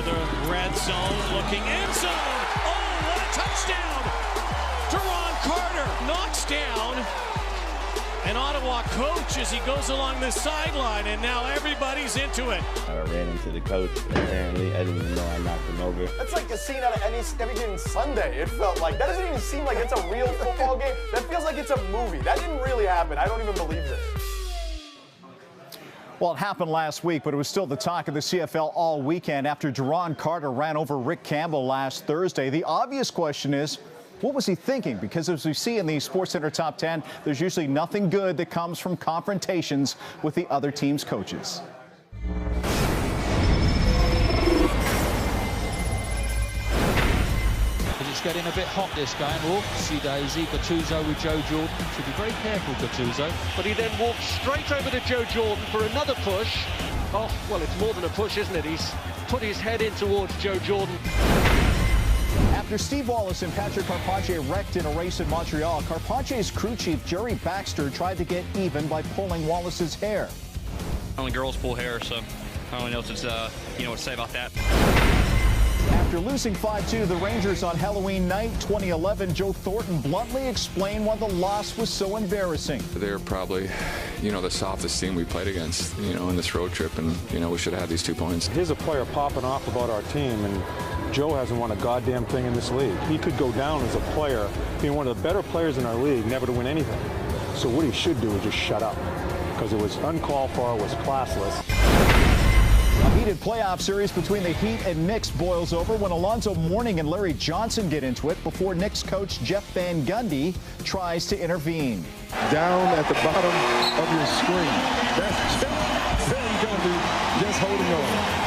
to the red zone, looking end zone. Oh, what a touchdown! Duron Carter knocks down an Ottawa coach as he goes along the sideline, and now everybody's into it. I ran into the coach, apparently. I didn't even know I knocked him over. That's like a scene out of every given Sunday, it felt like. That doesn't even seem like it's a real football game. That feels like it's a movie. That didn't really happen. I don't even believe this. Well, it happened last week, but it was still the talk of the CFL all weekend after Duron Carter ran over Rick Campbell last Thursday. The obvious question is, what was he thinking? Because as we see in the SportsCentre Top 10, there's usually nothing good that comes from confrontations with the other team's coaches. It's getting a bit hot, this game. Oh, see Daisy, Gattuso with Joe Jordan. Should be very careful, Gattuso. But he then walks straight over to Joe Jordan for another push. Oh, well, it's more than a push, isn't it? He's put his head in towards Joe Jordan. After Steve Wallace and Patrick Carpentier wrecked in a race in Montreal, Carpentier's crew chief Jerry Baxter tried to get even by pulling Wallace's hair. Only girls pull hair, so I don't know what to say about that. After losing 5-2 the Rangers on Halloween night 2011, Joe Thornton bluntly explained why the loss was so embarrassing. They're probably, the softest team we played against, in this road trip, and, we should have had these 2 points. Here's a player popping off about our team, and Joe hasn't won a goddamn thing in this league. He could go down as a player, being one of the better players in our league, never to win anything. So what he should do is just shut up, because it was uncalled for, it was classless. A heated playoff series between the Heat and Knicks boils over when Alonzo Mourning and Larry Johnson get into it before Knicks coach Jeff Van Gundy tries to intervene. Down at the bottom of your screen, that's Jeff Van Gundy just holding on.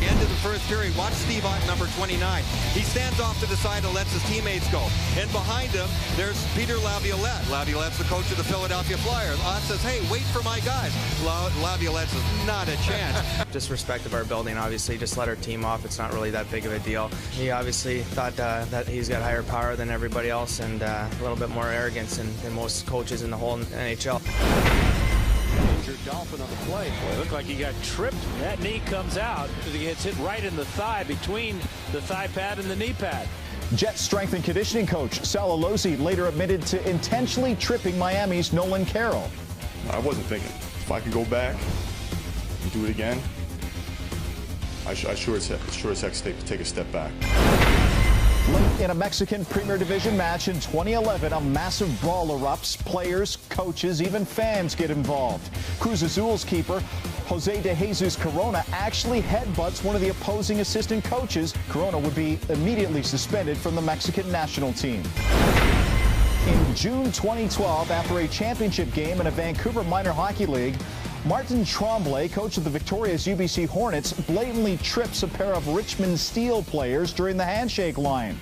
End of the first period. Watch Steve Ott, number 29. He stands off to the side and lets his teammates go. And behind him, there's Peter Laviolette. Laviolette's the coach of the Philadelphia Flyers. Ott says, hey, wait for my guys. Laviolette says, not a chance. Disrespect of our building, obviously. Just let our team off. It's not really that big of a deal. He obviously thought that he's got higher power than everybody else and a little bit more arrogance than most coaches in the whole NHL. Injured Dolphin on the play. Boy, it looked like he got tripped. That knee comes out because he gets hit right in the thigh, between the thigh pad and the knee pad. Jets strength and conditioning coach Sal Allosi later admitted to intentionally tripping Miami's Nolan Carroll. I wasn't thinking. If I could go back and do it again, I sure as heck take a step back. Late in a Mexican Premier Division match in 2011, a massive brawl erupts. Players, coaches, even fans get involved. Cruz Azul's keeper, Jose de Jesus Corona, actually headbutts one of the opposing assistant coaches. Corona would be immediately suspended from the Mexican national team. In June 2012, after a championship game in a Vancouver minor hockey league, Martin Tremblay, coach of the victorious UBC Hornets, blatantly trips a pair of Richmond Steel players during the handshake line.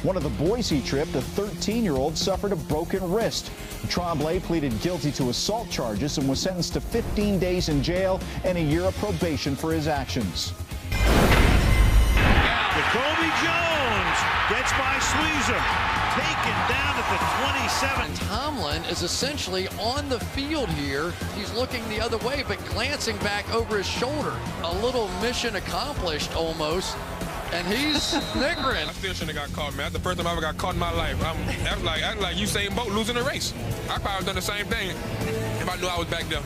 One of the boys he tripped, a 13-year-old, suffered a broken wrist. Tremblay pleaded guilty to assault charges and was sentenced to 15 days in jail and a year of probation for his actions. Jacoby Jones gets by Sweezer. Taken down at the 27. Tomlin is essentially on the field here. He's looking the other way, but glancing back over his shoulder. A little mission accomplished almost. And he's snickering. I still shouldn't have got caught, man. That's the first time I ever got caught in my life. That's like Usain Bolt losing a race. I probably done the same thing if I knew I was back there.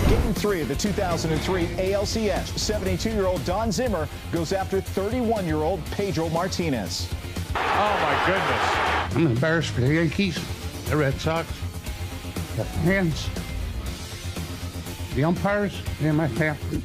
Game 3 of the 2003 ALCS, 72-year-old Don Zimmer goes after 31-year-old Pedro Martinez. Oh, my goodness. I'm embarrassed for the Yankees, the Red Sox, the fans, the umpires, and my family.